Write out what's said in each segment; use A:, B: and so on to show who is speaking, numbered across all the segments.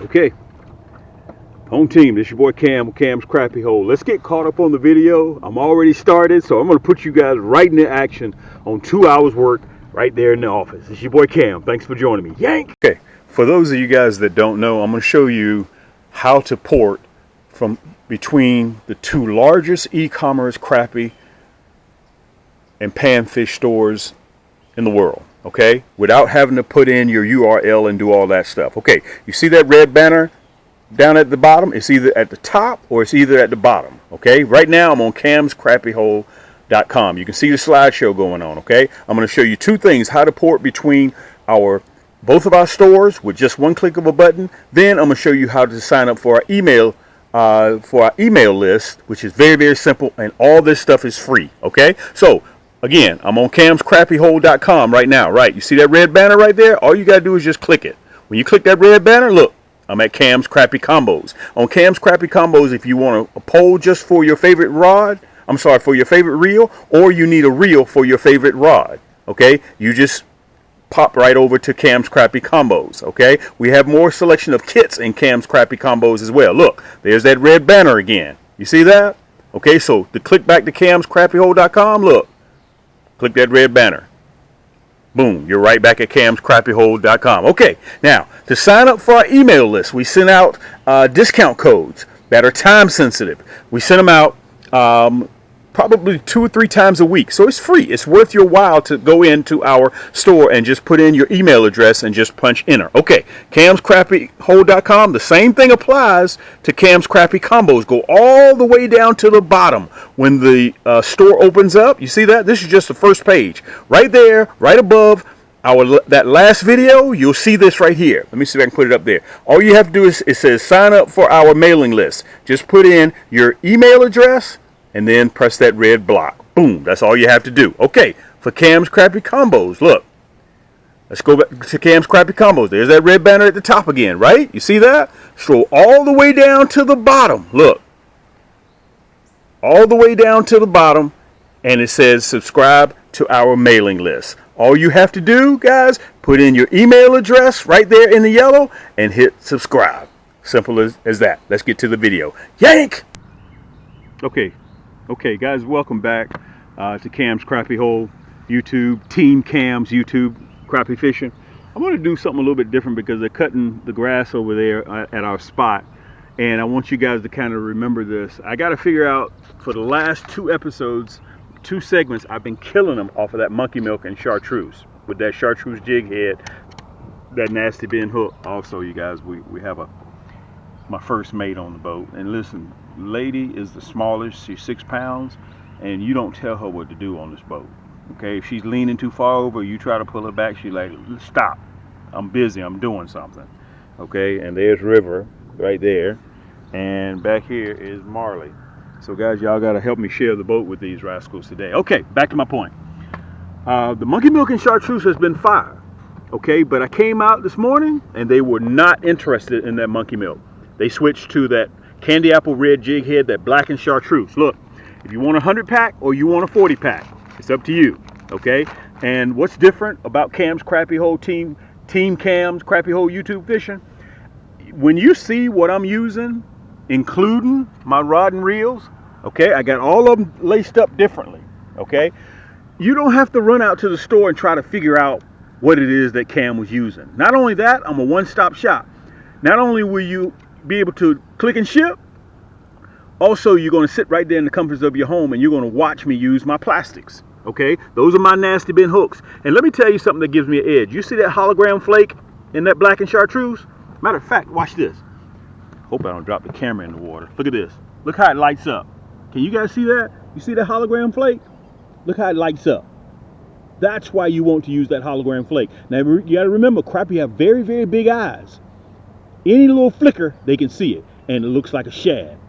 A: Okay, home team, this your boy Cam with Cam's Crappie Hole. Let's get caught up on the video. I'm already started, so I'm going to put you guys right into action on 2 hours work right there in the office. It's your boy Cam. Thanks for joining me. Yank! Okay, for those of you guys that don't know, I'm going to show you how to port from between the two largest e-commerce crappie and panfish stores in the world, okay, without having to put in your URL and do all that stuff. Okay, you see that red banner down at the bottom? It's either at the top or it's either at the bottom. Okay, right now I'm on camscrappiehole.com. You can see the slideshow going on. Okay, I'm going to show you two things: how to port between both of our stores with just one click of a button. Then I'm going to show you how to sign up for our email list, which is very, very simple, and all this stuff is free. Okay, so again, I'm on camscrappiehole.com right now. Right, you see that red banner right there? All you got to do is just click it. When you click that red banner, look, I'm at Cam's Crappie Combos. On Cam's Crappie Combos, if you want a pole just for your favorite for your favorite reel, or you need a reel for your favorite rod, okay, you just pop right over to Cam's Crappie Combos, okay? We have more selection of kits in Cam's Crappie Combos as well. Look, there's that red banner again. You see that? Okay, so to click back to camscrappiehole.com, look, click that red banner. Boom, you're right back at camscrappiehole.com. Okay, now, to sign up for our email list, we send out discount codes that are time sensitive. We send them out probably 2 or 3 times a week. So it's free. It's worth your while to go into our store and just put in your email address and just punch enter. Okay, camscrappiehole.com, the same thing applies to Cam's Crappie Combos. Go all the way down to the bottom. When the store opens up, you see that? This is just the first page. Right there, right above that last video, you'll see this right here. Let me see if I can put it up there. All you have to do is, it says sign up for our mailing list. Just put in your email address and then press that red block. Boom, that's all you have to do. Okay, for Cam's Crappie Combos, look. Let's go back to Cam's Crappie Combos. There's that red banner at the top again, right? You see that? Scroll all the way down to the bottom. Look. All the way down to the bottom, and it says subscribe to our mailing list. All you have to do, guys, put in your email address right there in the yellow and hit subscribe. Simple as that. Let's get to the video. Yank! Okay, guys, welcome back to Cam's Crappie Hole YouTube, Team Cam's YouTube crappie fishing. I'm going to do something a little bit different because they're cutting the grass over there at our spot, and I want you guys to kind of remember this. I got to figure out, for the last 2 episodes, 2 segments, I've been killing them off of that monkey milk and chartreuse with that chartreuse jig head, that nasty bin hook. Also, you guys, we have my first mate on the boat, and listen, lady is the smallest. She's 6 pounds, and you don't tell her what to do on this boat. Okay, if she's leaning too far over, you try to pull her back, she's like, stop, I'm busy, I'm doing something. Okay, and there's River right there, and back here is Marley. So guys, y'all gotta help me share the boat with these rascals today. Okay, back to my point. The monkey milk and chartreuse has been fire. Okay, but I came out this morning and they were not interested in that monkey milk. They switched to that candy apple red jig head, that black and chartreuse. Look, if you want a 100 pack or you want a 40 pack, it's up to you. Okay, and what's different about Cam's Crappie Hole Team Cam's Crappie Hole YouTube fishing? When you see what I'm using, including my rod and reels, okay, I got all of them laced up differently. Okay, you don't have to run out to the store and try to figure out what it is that Cam was using. Not only that, I'm a one-stop shop. Not only will you be able to click and ship, also you're going to sit right there in the comforts of your home and you're going to watch me use my plastics. Okay, those are my nasty bin hooks. And let me tell you something that gives me an edge. You see that hologram flake in that black and chartreuse? Matter of fact, watch this. Hope I don't drop the camera in the water. Look at this. Look how it lights up. Can you guys see that? You see that hologram flake? Look how it lights up. That's why you want to use that hologram flake. Now you got to remember, crappie have very, very big eyes. Any little flicker, they can see it, and it looks like a shad.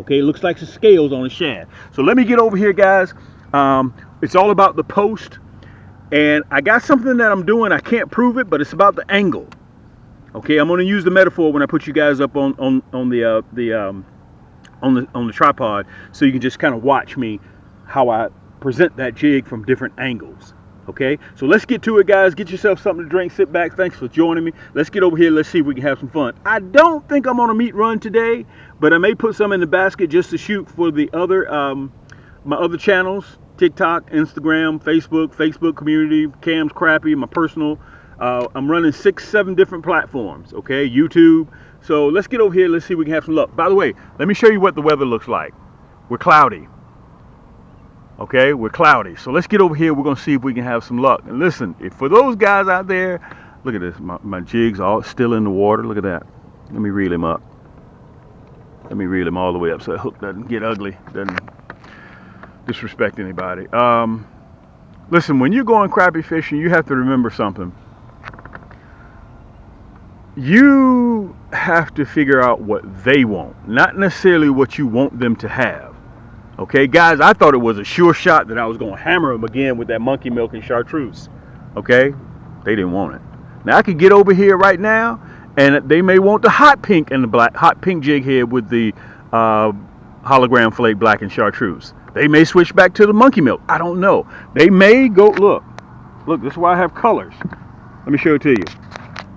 A: Okay, it looks like the scales on a shad. So let me get over here, guys. It's all about the post, and I got something that I'm doing. I can't prove it, but it's about the angle. Okay, I'm going to use the metaphor when I put you guys up on the tripod, so you can just kind of watch me how I present that jig from different angles. Okay, so let's get to it, guys. Get yourself something to drink, sit back. Thanks for joining me. Let's get over here. Let's see if we can have some fun. I don't think I'm on a meat run today, but I may put some in the basket just to shoot for the other my other channels: TikTok, Instagram, Facebook community, Cam's Crappie, my personal. I'm running 6-7 different platforms. Okay, YouTube. So let's get over here. Let's see if we can have some luck. By the way, let me show you what the weather looks like. We're cloudy. Okay, we're cloudy. So let's get over here. We're going to see if we can have some luck. And listen, if for those guys out there, look at this. My jig's all still in the water. Look at that. Let me reel him up. Let me reel him all the way up so the hook doesn't get ugly, doesn't disrespect anybody. Listen, when you're going crappie fishing, you have to remember something. You have to figure out what they want, not necessarily what you want them to have. Okay, guys, I thought it was a sure shot that I was going to hammer them again with that monkey milk and chartreuse. Okay, they didn't want it. Now I could get over here right now, and they may want the hot pink and the hot pink jig head with the hologram flake black and chartreuse. They may switch back to the monkey milk. I don't know. They may go, look, this is why I have colors. Let me show it to you.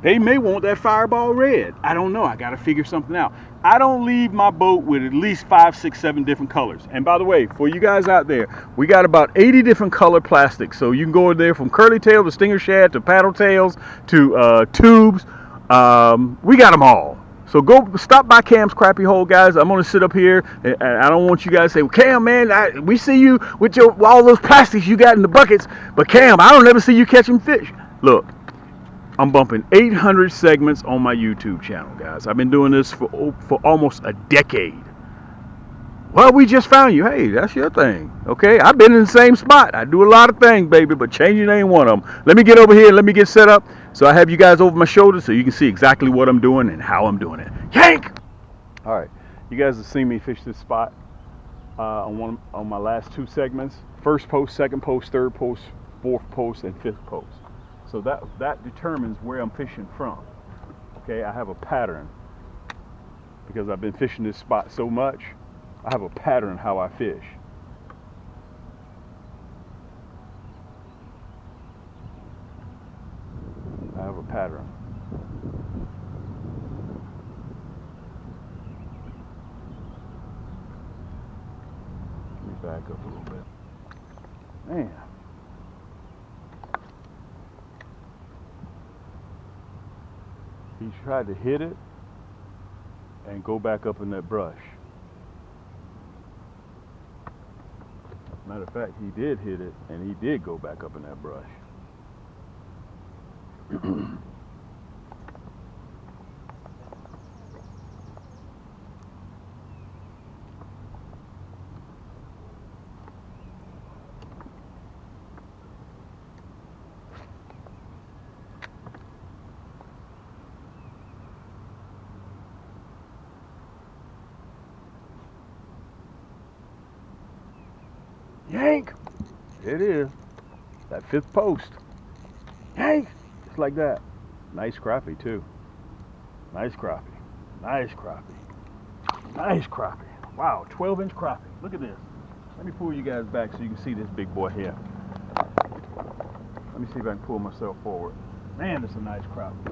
A: They may want that fireball red. I don't know. I got to figure something out. I don't leave my boat with at least 5, 6, 7 different colors. And by the way, for you guys out there, we got about 80 different color plastics. So you can go in there from curly tail to stinger shad to paddle tails to tubes. We got them all. So go stop by Cam's Crappie Hole, guys. I'm gonna sit up here, and I don't want you guys to say, well, Cam, man, we see you with all those plastics you got in the buckets, but Cam, I don't ever see you catching fish. Look, I'm bumping 800 segments on my YouTube channel, guys. I've been doing this for almost a decade. Well, we just found you. Hey, that's your thing. Okay, I've been in the same spot. I do a lot of things, baby, but changing ain't one of them. Let me get over here. Let me get set up so I have you guys over my shoulder so you can see exactly what I'm doing and how I'm doing it. Yank! All right, you guys have seen me fish this spot on my last 2 segments. First post, second post, third post, fourth post, and fifth post. So that determines where I'm fishing from. Okay, I have a pattern because I've been fishing this spot so much. I have a pattern how I fish. I have a pattern. Let me back up a little bit. Man. He tried to hit it and go back up in that brush. Matter of fact, he did hit it and he did go back up in that brush. Yank! It is. That fifth post. Yank! Just like that. Nice crappie too. Nice crappie. Nice crappie. Nice crappie. Wow, 12-inch crappie. Look at this. Let me pull you guys back so you can see this big boy here. Let me see if I can pull myself forward. Man, that's a nice crappie.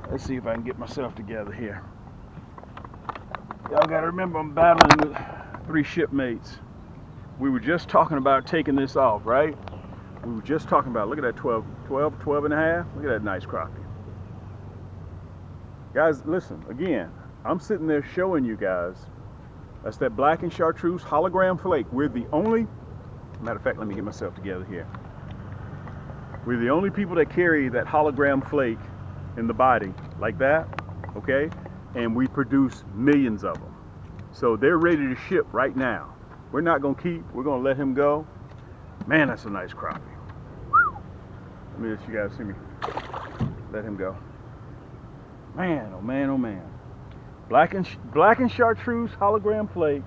A: Let's see if I can get myself together here. Y'all gotta remember I'm battling with 3 shipmates. We were just talking about taking this off, right? We were just talking about, look at that 12 and a half. Look at that nice crappie. Guys, listen, again, I'm sitting there showing you guys, that's that black and chartreuse hologram flake. We're the only, matter of fact, let me get myself together here. We're the only people that carry that hologram flake in the body like that, okay? And we produce millions of them. So they're ready to ship right now. We're not gonna keep, we're gonna let him go. Man, that's a nice crappie. Let me let you guys see me. Let him go. Man, oh man, oh man. Black and chartreuse hologram flake.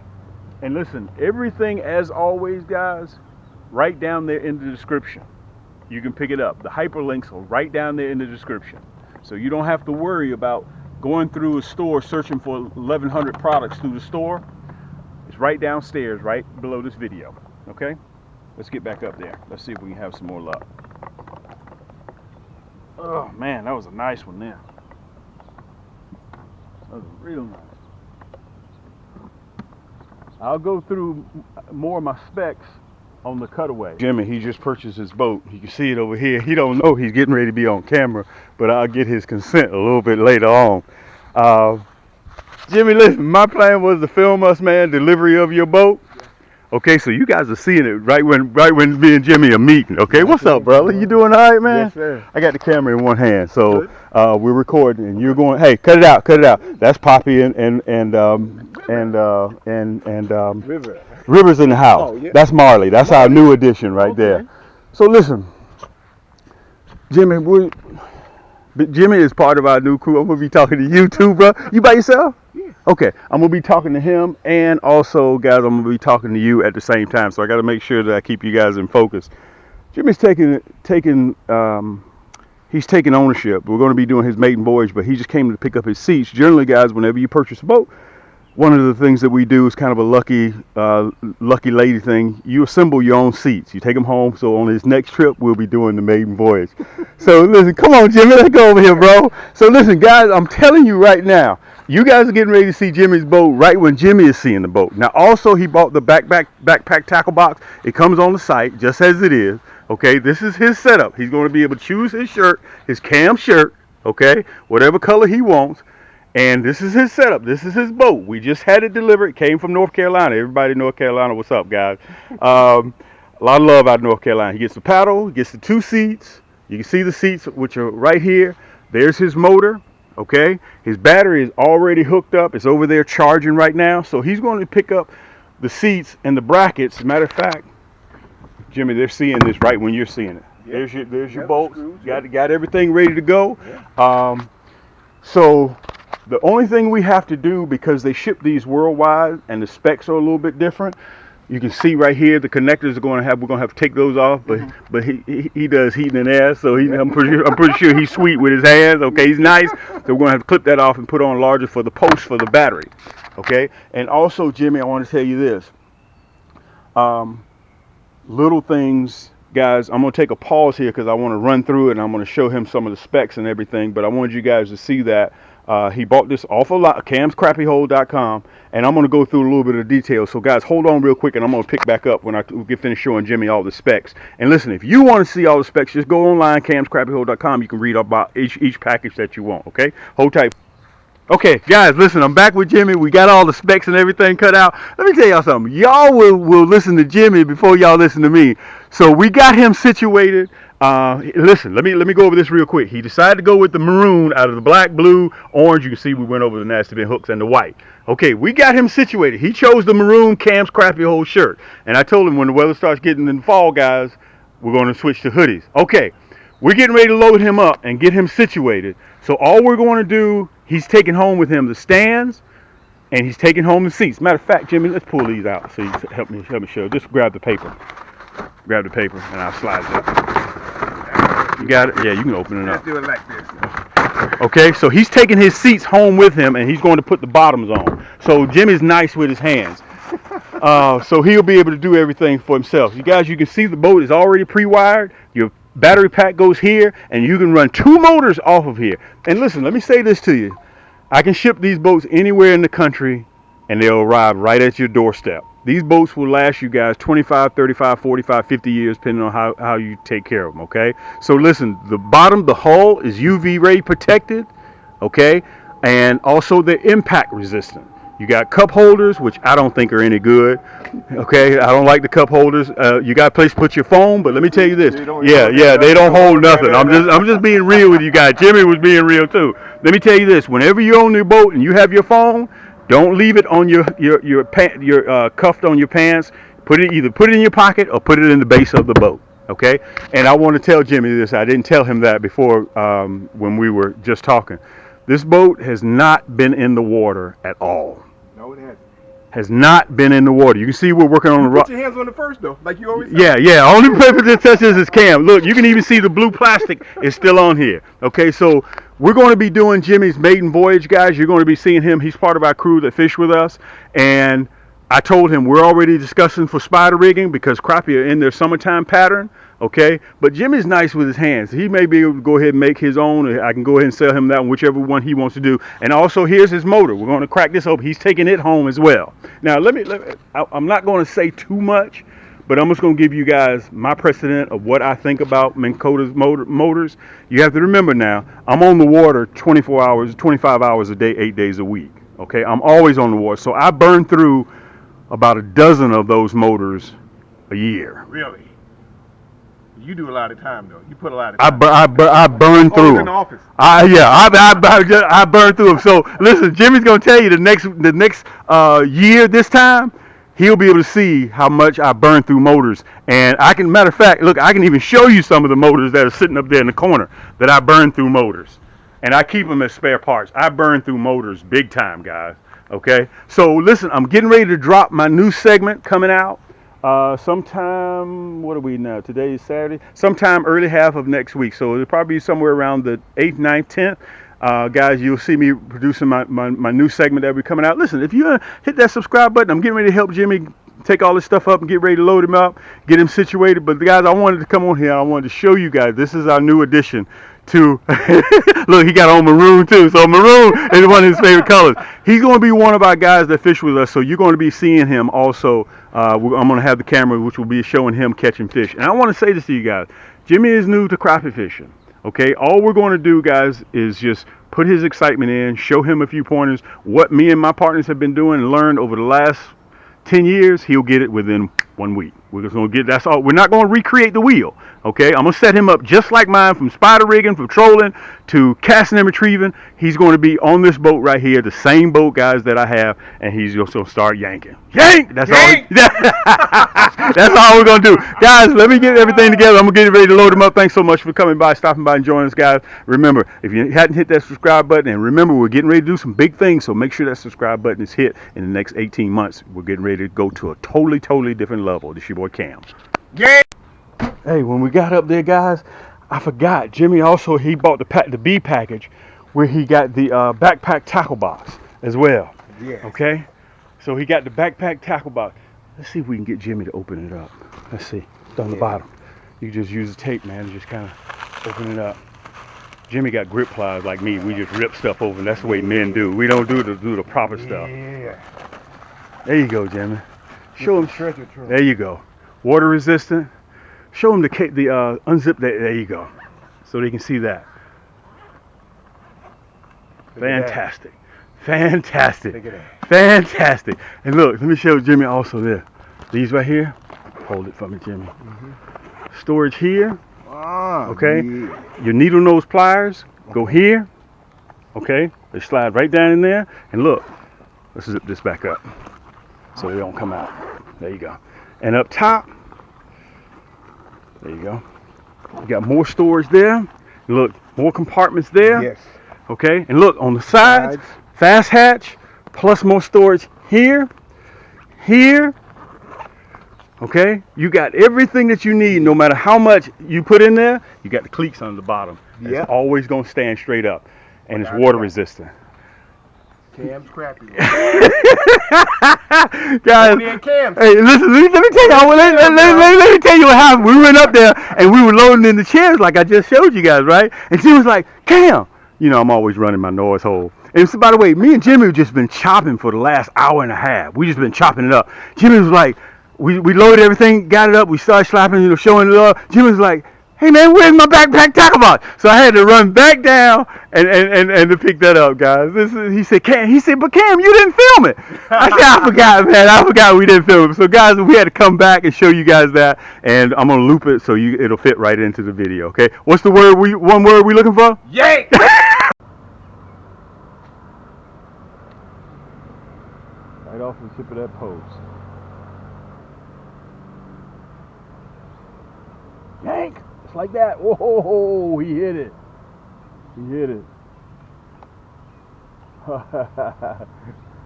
A: And listen, everything as always, guys, right down there in the description. You can pick it up. The hyperlinks are right down there in the description. So you don't have to worry about going through a store searching for 1,100 products through the store. It's right downstairs, right below this video. Okay? Let's get back up there. Let's see if we can have some more luck. Oh man, that was a nice one there. That was real nice. I'll go through more of my specs on the cutaway. Jimmy, he just purchased his boat. You can see it over here. He don't know he's getting ready to be on camera, but I'll get his consent a little bit later on. Jimmy, listen, my plan was to film us, man, delivery of your boat. Okay, so you guys are seeing it right when me and Jimmy are meeting. Okay, what's up, brother? You doing all right, man?
B: Yes, sir.
A: I got the camera in one hand, so we're recording, and you're going. Hey, cut it out, cut it out. That's Poppy and
B: River.
A: River's in the house.
B: Oh, yeah.
A: That's Marley. That's our new addition right there. So listen, Jimmy, Jimmy is part of our new crew. I'm gonna be talking to you too, bro. You by yourself?
B: Yeah.
A: Okay, I'm gonna be talking to him, and also, guys, I'm gonna be talking to you at the same time. So I got to make sure that I keep you guys in focus. Jimmy's taking ownership. We're going to be doing his maiden voyage, but he just came to pick up his seats. Generally, guys, whenever you purchase a boat, one of the things that we do is kind of a lucky lady thing. You assemble your own seats. You take them home. So on his next trip, we'll be doing the maiden voyage. So listen, come on, Jimmy, let's go over here, bro. So listen, guys, I'm telling you right now, you guys are getting ready to see Jimmy's boat right when Jimmy is seeing the boat. Now, also, he bought the backpack tackle box. It comes on the site just as it is. Okay, this is his setup. He's going to be able to choose his shirt, his cam shirt, okay, whatever color he wants. And this is his setup. This is his boat. We just had it delivered. It came from North Carolina. Everybody in North Carolina, what's up, guys? A lot of love out of North Carolina. He gets the paddle. He gets the 2 seats. You can see the seats, which are right here. There's his motor, okay? His battery is already hooked up. It's over there charging right now. So he's going to pick up the seats and the brackets. As a matter of fact, Jimmy, they're seeing this right when you're seeing it. Yep. There's your bolt. Got everything ready to go. Yep. So the only thing we have to do, because they ship these worldwide and the specs are a little bit different, you can see right here the connectors we're going to have to take those off, but he does heating and air, so I'm pretty sure he's sweet with his hands. Okay, he's nice, so we're going to have to clip that off and put on larger for the post for the battery. Okay, and also, Jimmy, I want to tell you this. Little things, guys. I'm going to take a pause here because I want to run through it and I'm going to show him some of the specs and everything, but I wanted you guys to see that. He bought this off of camscrappyhole.com, and I'm going to go through a little bit of details. So, guys, hold on real quick, and I'm going to pick back up when I get finished showing Jimmy all the specs. And listen, if you want to see all the specs, just go online, camscrappyhole.com. You can read about each package that you want, okay? Hold tight. Okay, guys, listen, I'm back with Jimmy. We got all the specs and everything cut out. Let me tell y'all something. Y'all will listen to Jimmy before y'all listen to me. So we got him situated. Listen, let me go over this real quick. He decided to go with the maroon out of the black, blue, orange. You can see we went over the nasty bin hooks and the white. Okay, we got him situated. He chose the maroon Cam's Crappy Hole shirt. And I told him when the weather starts getting in the fall, guys, we're going to switch to hoodies. Okay, we're getting ready to load him up and get him situated. So all we're going to do, he's taking home with him the stands, and he's taking home the seats. Matter of fact, Jimmy, let's pull these out so you help me show. Just grab the paper. Grab the paper, and I'll slide it up. You got it? Yeah, you can open it up.
B: Let's do it like this.
A: Okay, so he's taking his seats home with him, and he's going to put the bottoms on. So Jimmy's nice with his hands. So he'll be able to do everything for himself. You guys, you can see the boat is already pre-wired. Your battery pack goes here, and you can run 2 motors off of here. And listen, let me say this to you. I can ship these boats anywhere in the country, and they'll arrive right at your doorstep. These boats will last you guys 25, 35, 45, 50 years, depending on how you take care of them, okay? So listen, the bottom, the hull is UV ray protected, okay? And also they're impact resistant. You got cup holders, which I don't think are any good, okay? I don't like the cup holders. You got a place to put your phone, but let me tell you this. Yeah, they don't hold nothing. I'm just being real with you guys. Jimmy was being real too. Let me tell you this. Whenever you're on your boat and you have your phone, don't leave it on your cuffed on your pants. Either put it in your pocket or put it in the base of the boat. Okay. And I want to tell Jimmy this. I didn't tell him that before when we were just talking. This boat has not been in the water at all.
B: No, it hasn't.
A: Has not been in the water. You can see we're working on the rock.
B: Put your hands on the first though, like you always say.
A: Yeah. Only paper that touches is Cam. Look, you can even see the blue plastic is still on here. Okay, so we're going to be doing Jimmy's maiden voyage, guys. You're going to be seeing him. He's part of our crew that fish with us. And I told him we're already discussing for spider rigging because crappie are in their summertime pattern, okay? But Jimmy's nice with his hands. He may be able to go ahead and make his own. Or I can go ahead and sell him that one, whichever one he wants to do. And also, here's his motor. We're going to crack this open. He's taking it home as well. Now, I'm not going to say too much, but I'm just going to give you guys my precedent of what I think about Minn Kota's motors. You have to remember now, I'm on the water 24 hours, 25 hours a day, 8 days a week, okay? I'm always on the water. So I burn through about a dozen of those motors a year.
B: Really? You do a lot of time though. You put a lot of time.
A: I burn through them.
B: In the office.
A: I burn through them. So listen, Jimmy's gonna tell you the next year this time, he'll be able to see how much I burn through motors. And matter of fact, look, I can even show you some of the motors that are sitting up there in the corner that I burn through motors. And I keep them as spare parts. I burn through motors big time, guys. Okay, so listen, I'm getting ready to drop my new segment coming out sometime, what are we now? Today is Saturday. Sometime early half of next week. So it'll probably be somewhere around the 8th, 9th, 10th. Guys, you'll see me producing my new segment that will be coming out. Listen, if you hit that subscribe button, I'm getting ready to help Jimmy take all this stuff up and get ready to load him up, get him situated. But guys, I wanted to come on here. I wanted to show you guys, this is our new addition to, look, he got on maroon too. So maroon is one of his favorite colors. He's going to be one of our guys that fish with us. So you're going to be seeing him also. I'm going to have the camera, which will be showing him catching fish. And I want to say this to you guys. Jimmy is new to crappie fishing. Okay. All we're going to do, guys, is just put his excitement in, show him a few pointers. What me and my partners have been doing and learned over the last 10 years, he'll get it within 1 week. We're just going to get, that's all. We're not going to recreate the wheel. Okay, I'm going to set him up just like mine, from spider rigging, from trolling to casting and retrieving. He's going to be on this boat right here, the same boat, guys, that I have, and he's just going to start yanking. Yank! That's
B: Yank!
A: all. That's all we're going to do. Guys, let me get everything together. I'm going to get ready to load him up. Thanks so much for coming by, stopping by, and joining us, guys. Remember, if you hadn't hit that subscribe button, and remember, we're getting ready to do some big things, so make sure that subscribe button is hit in the next 18 months. We're getting ready to go to a totally different level. This is your boy, Cam.
B: Yeah.
A: Hey, when we got up there, guys, I forgot. Jimmy also, he bought the B package where he got the backpack tackle box as well.
B: Yeah.
A: Okay? So he got the backpack tackle box. Let's see if we can get Jimmy to open it up. Let's see. It's on the bottom. You just use the tape, man, and just kind of open it up. Jimmy got grip pliers like me. We just rip stuff open. That's the way men do. We don't do the proper stuff.
B: Yeah.
A: There you go, Jimmy. Show him.
B: Treasure trove.
A: There you go. Water resistant. Show them the unzip. There you go, so they can see that. Fantastic, fantastic, fantastic. And look, let me show Jimmy also there. These right here. Hold it for me, Jimmy. Storage here. Okay. Yeah. Your needle nose pliers go here. Okay. They slide right down in there. And look, let's zip this back up so they don't come out. There you go. And up top. There you go. You got more storage there. Look, more compartments there.
B: Yes.
A: Okay, and look on the sides, fast hatch, plus more storage here, here. Okay, you got everything that you need. No matter how much you put in there, you got the cleats on the bottom.
B: Yeah.
A: It's always gonna stand straight up, and it's water resistant.
B: Cam's Crappie.
A: Guys, hey, listen, let me tell you, let me tell you what happened. We went up there and we were loading in the chairs like I just showed you guys, right? And she was like, Cam, you know, I'm always running my noise hole. And so, by the way, me and Jimmy have just been chopping for the last hour and a half. We just been chopping it up. Jimmy was like, we loaded everything, got it up, we started slapping, you know, showing it up. Jimmy was like, hey man, where's my backpack tackle box? So I had to run back down and to pick that up, guys. He said, but Cam, you didn't film it. I said, I forgot, man. I forgot we didn't film it. So guys, we had to come back and show you guys that, and I'm gonna loop it so it'll fit right into the video. Okay? What's the word one word we looking for?
B: Yank.
A: Right off the tip of that post. Yank. Just like that. Whoa, he hit it. He hit it.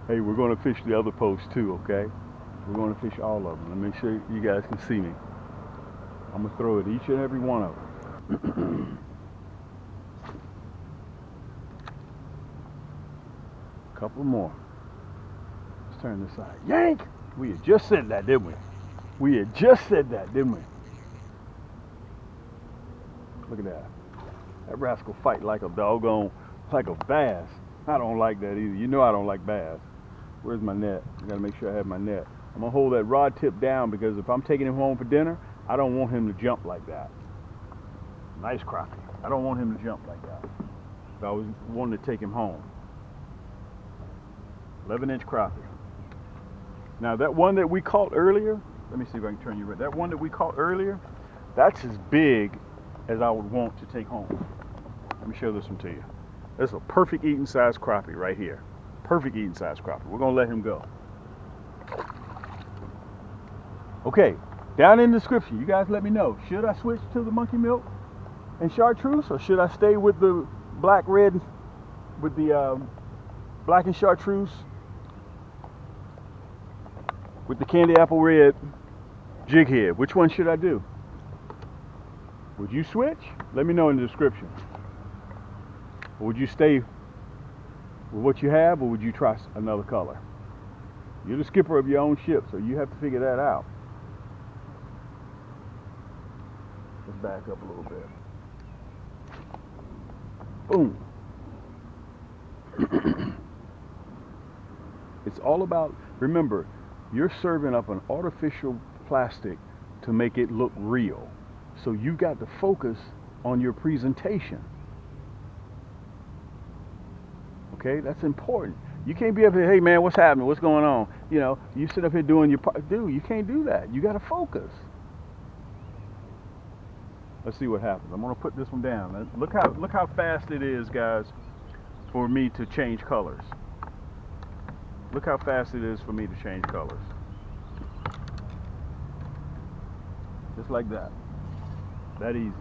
A: Hey, we're going to fish the other posts too, okay? We're going to fish all of them. Let me make sure you guys can see me. I'm going to throw at each and every one of them. Couple more. Let's turn this side. Yank! We had just said that, didn't we? We had just said that, didn't we? Look at that. That rascal fight like a doggone, like a bass. I don't like that either. You know I don't like bass. Where's my net? I gotta make sure I have my net. I'm gonna hold that rod tip down because if I'm taking him home for dinner, I don't want him to jump like that. Nice crappie. I don't want him to jump like that. If I was wanting to take him home. 11-inch crappie. Now that one that we caught earlier, let me see if I can turn you right. That one that we caught earlier, that's as big as I would want to take home. Let me show this one to you. This is a perfect eating size crappie right here. Perfect eating size crappie. We're gonna let him go. Okay, down in the description, you guys let me know. Should I switch to the monkey milk and chartreuse, or should I stay with the black red, with the black and chartreuse, with the candy apple red jig head? Which one should I do? Would you switch? Let me know in the description. Or would you stay with what you have, or would you try another color? You're the skipper of your own ship, so you have to figure that out. Let's back up a little bit. Boom. It's all about, remember, you're serving up an artificial plastic to make it look real. So you've got to focus on your presentation. Okay, that's important. You can't be up here, hey man, what's happening? What's going on? You know, you sit up here doing your part. Dude, you can't do that. You got to focus. Let's see what happens. I'm gonna put this one down. Look how fast it is, guys, for me to change colors. Look how fast it is for me to change colors. Just like that. That easy.